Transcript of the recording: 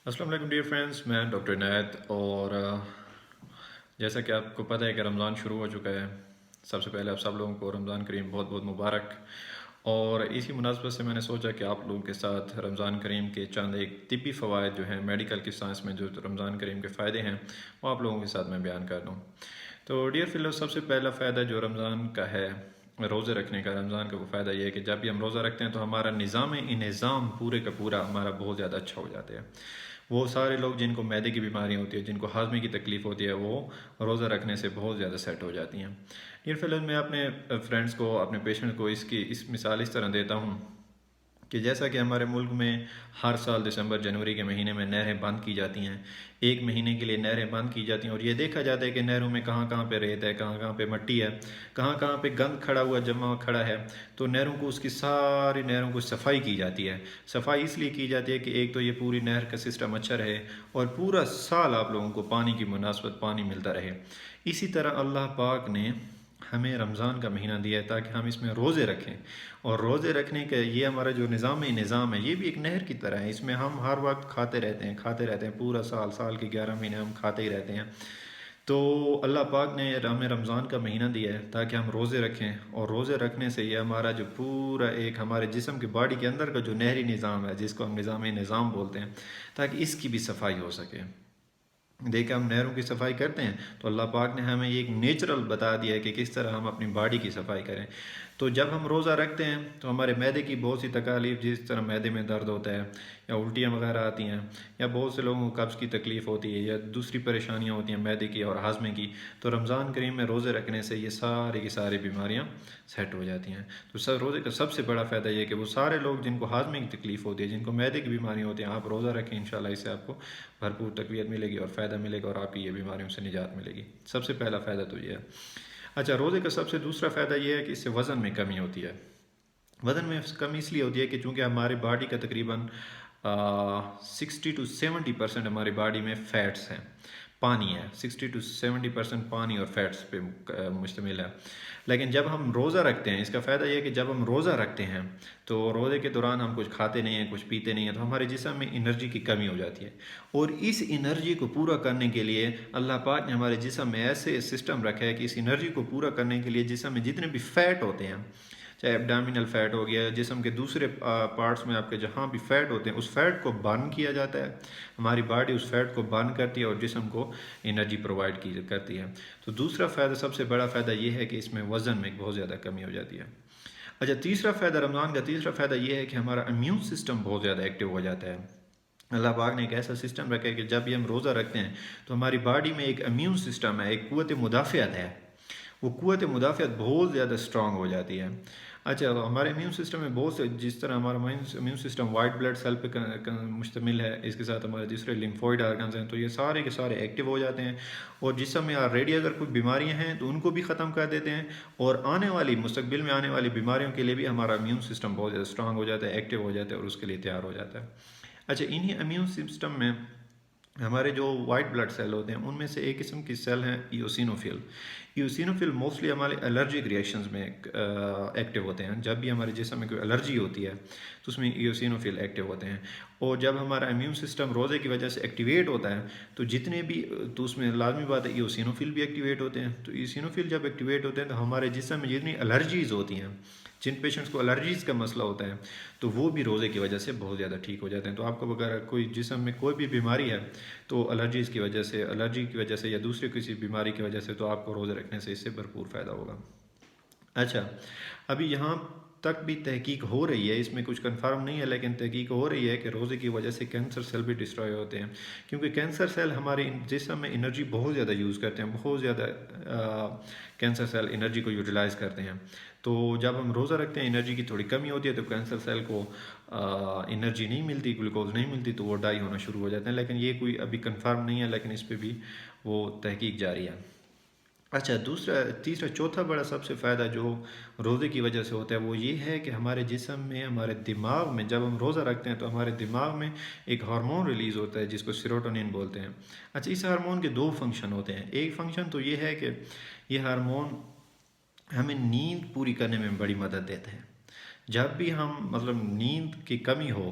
السلام علیکم dear friends, میں ڈاکٹر عنایت اور جیسا کہ آپ کو پتہ ہے کہ رمضان شروع ہو چکا ہے۔ سب سے پہلے آپ سب لوگوں کو رمضان کریم بہت بہت مبارک، اور اسی مناسبت سے میں نے سوچا کہ آپ لوگوں کے ساتھ رمضان کریم کے چند ایک طبی فوائد جو ہیں میڈیکل کی سائنس میں جو رمضان کریم کے فائدے ہیں وہ آپ لوگوں کے ساتھ میں بیان کر دوں۔ تو ڈیئر فیلو، سب سے پہلا فائدہ جو رمضان کا ہے روزے رکھنے کا، رمضان کا وہ فائدہ یہ ہے کہ جب بھی ہم روزہ رکھتے ہیں تو ہمارا نظام پورے کا پورا ہمارا بہت زیادہ اچھا ہو جاتا ہے۔ وہ سارے لوگ جن کو معدے کی بیماری ہوتی ہے، جن کو ہاضمے کی تکلیف ہوتی ہے، وہ روزہ رکھنے سے بہت زیادہ سیٹ ہو جاتی ہیں۔ ڈیئر فیلوز، میں اپنے فرینڈس کو، اپنے پیشنٹ کو اس مثال اس طرح دیتا ہوں کہ جیسا کہ ہمارے ملک میں ہر سال دسمبر جنوری کے مہینے میں نہریں بند کی جاتی ہیں، ایک مہینے کے لیے نہریں بند کی جاتی ہیں، اور یہ دیکھا جاتا ہے کہ نہروں میں کہاں کہاں پہ ریت ہے، کہاں کہاں پہ مٹی ہے، کہاں کہاں پہ گند کھڑا ہوا جمع کھڑا ہے، تو نہروں کو، اس کی ساری نہروں کو صفائی کی جاتی ہے۔ صفائی اس لیے کی جاتی ہے کہ ایک تو یہ پوری نہر کا سسٹم اچھا رہے، اور پورا سال آپ لوگوں کو پانی کی مناسبت پانی ملتا رہے۔ اسی طرح اللہ پاک نے ہمیں رمضان کا مہینہ دیا ہے تاکہ ہم اس میں روزے رکھیں، اور روزے رکھنے کا یہ ہمارا جو نظام ہے یہ بھی ایک نہر کی طرح ہے۔ اس میں ہم ہر وقت کھاتے رہتے ہیں پورا سال کے 11 مہینے ہم کھاتے ہی رہتے ہیں۔ تو اللہ پاک نے ہمیں رمضان کا مہینہ دیا ہے تاکہ ہم روزے رکھیں، اور روزے رکھنے سے یہ ہمارا جو پورا ایک ہمارے جسم کے باڈی کے اندر کا جو نہری نظام ہے، جس کو ہم نظام بولتے ہیں، تاکہ اس کی بھی صفائی ہو سکے۔ دیکھیں، ہم نہروں کی صفائی کرتے ہیں تو اللہ پاک نے ہمیں یہ ایک نیچرل بتا دیا ہے کہ کس طرح ہم اپنی باڈی کی صفائی کریں۔ تو جب ہم روزہ رکھتے ہیں تو ہمارے معدے کی بہت سی تکالیف، جس طرح معدے میں درد ہوتا ہے یا الٹیاں وغیرہ آتی ہیں، یا بہت سے لوگوں کو قبض کی تکلیف ہوتی ہے، یا دوسری پریشانیاں ہوتی ہیں معدے کی اور ہاضمے کی، تو رمضان کریم میں روزے رکھنے سے یہ ساری کی ساری بیماریاں سیٹ ہو جاتی ہیں۔ تو روزے کا سب سے بڑا فائدہ یہ ہے کہ وہ سارے لوگ جن کو ہاضمے کی تکلیف ہوتی ہے، جن کو معدے کی بیماریاں ہوتی ہیں، آپ روزہ رکھیں، انشاءاللہ اس سے آپ کو بھرپور تقویت ملے گی اور فائدہ ملے گا، اور آپ کی یہ بیماریوں سے نجات ملے گی۔ سب سے پہلا فائدہ تو یہ ہے۔ اچھا، روزے کا سب سے دوسرا فائدہ یہ ہے کہ اس سے وزن میں کمی ہوتی ہے۔ وزن میں کمی اس لیے ہوتی ہے کہ چونکہ ہماری باڈی کا تقریباً 60 to 70% ہماری باڈی میں فیٹس ہیں، پانی ہے، 60 to 70% پانی اور فیٹس پہ مشتمل ہے۔ لیکن جب ہم روزہ رکھتے ہیں، اس کا فائدہ یہ ہے کہ جب ہم روزہ رکھتے ہیں تو روزے کے دوران ہم کچھ کھاتے نہیں ہیں، کچھ پیتے نہیں ہیں، تو ہمارے جسم میں انرجی کی کمی ہو جاتی ہے، اور اس انرجی کو پورا کرنے کے لیے اللہ پاک نے ہمارے جسم میں ایسے سسٹم رکھا ہے کہ اس انرجی کو پورا کرنے کے لیے جسم میں جتنے بھی فیٹ ہوتے ہیں، چاہے ایبڈامینل فیٹ ہو گیا، جسم کے دوسرے پارٹس میں آپ کے جہاں بھی فیٹ ہوتے ہیں، اس فیٹ کو برن کیا جاتا ہے۔ ہماری باڈی اس فیٹ کو برن کرتی ہے اور جسم کو انرجی پرووائڈ کرتی ہے۔ تو دوسرا فائدہ، سب سے بڑا فائدہ یہ ہے کہ اس میں وزن میں بہت زیادہ کمی ہو جاتی ہے۔ اچھا، تیسرا فائدہ، رمضان کا تیسرا فائدہ یہ ہے کہ ہمارا امیون سسٹم بہت زیادہ ایکٹیو ہو جاتا ہے۔ اللہ پاک نے ایک ایسا سسٹم رکھا ہے کہ جب بھی ہم روزہ رکھتے ہیں تو ہماری باڈی میں ایک امیون سسٹم ہے، ایک قوت مدافعت ہے، وہ قوت مدافعت بہت زیادہ اسٹرانگ ہو جاتی ہے۔ اچھا، ہمارے امیون سسٹم میں بہت سے، جس طرح ہمارا immune system white blood cell پہ مشتمل ہے، اس کے ساتھ ہمارے دوسرے لمفوئڈ آرگنز ہیں، تو یہ سارے کے سارے ایکٹیو ہو جاتے ہیں، اور جسم میں آلریڈی اگر کوئی بیماریاں ہیں تو ان کو بھی ختم کر دیتے ہیں، اور مستقبل میں آنے والی بیماریوں کے لیے بھی ہمارا امیون سسٹم بہت زیادہ اسٹرانگ ہو جاتا ہے، ایکٹیو ہو جاتا ہے، اور اس کے لیے تیار ہو جاتا ہے۔ اچھا، انہی امیون سسٹم میں ہمارے جو وائٹ بلڈ سیل ہوتے ہیں، ان میں سے ایک قسم کی سیل ہیں ایوسینوفل۔ ایوسینوفل موسٹلی ہمارے الرجک ریئیکشنز میں ایکٹیو ہوتے ہیں۔ جب بھی ہمارے جسم میں کوئی الرجی ہوتی ہے تو اس میں ایوسینوفل ایکٹیو ہوتے ہیں، اور جب ہمارا امیون سسٹم روزے کی وجہ سے ایکٹیویٹ ہوتا ہے تو جتنے بھی، تو اس میں لازمی بات ہے ایوسینوفل بھی ایکٹیویٹ ہوتے ہیں۔ تو ایوسینوفل جب ایکٹیویٹ ہوتے ہیں تو ہمارے جسم میں جتنی الرجیز ہوتی ہیں، جن پیشنٹس کو الرجیز کا مسئلہ ہوتا ہے، تو وہ بھی روزے کی وجہ سے بہت زیادہ ٹھیک ہو جاتے ہیں۔ تو آپ کو اگر کوئی جسم میں کوئی بھی بیماری ہے تو الرجی کی وجہ سے یا دوسری کسی بیماری کی وجہ سے، تو آپ کو روزے رکھنے سے اس سے بھرپور فائدہ ہوگا۔ اچھا، ابھی یہاں تک بھی تحقیق ہو رہی ہے، اس میں کچھ کنفرم نہیں ہے، لیکن تحقیق ہو رہی ہے کہ روزے کی وجہ سے کینسر سیل بھی ڈسٹروائے ہوتے ہیں، کیونکہ کینسر سیل ہمارے جسم میں انرجی بہت زیادہ یوز کرتے ہیں، بہت زیادہ کینسر سیل انرجی کو یوٹیلائز کرتے ہیں۔ تو جب ہم روزہ رکھتے ہیں، انرجی کی تھوڑی کمی ہوتی ہے، تو کینسر سیل کو انرجی نہیں ملتی، گلوکوز نہیں ملتی، تو وہ ڈائی ہونا شروع ہو جاتے ہیں، لیکن یہ کوئی ابھی کنفرم نہیں ہے، لیکن اس پہ بھی وہ تحقیق جاری ہے۔ اچھا، تیسرا چوتھا بڑا سب سے فائدہ جو روزے کی وجہ سے ہوتا ہے وہ یہ ہے کہ ہمارے جسم میں، ہمارے دماغ میں، جب ہم روزہ رکھتے ہیں تو ہمارے دماغ میں ایک ہارمون ریلیز ہوتا ہے جس کو سیروٹونین بولتے ہیں۔ اچھا، اس ہارمون کے دو فنکشن ہوتے ہیں۔ ایک فنکشن تو یہ ہے کہ یہ ہارمون ہمیں نیند پوری کرنے میں بڑی مدد دیتا ہے۔ جب بھی ہم نیند کی کمی ہو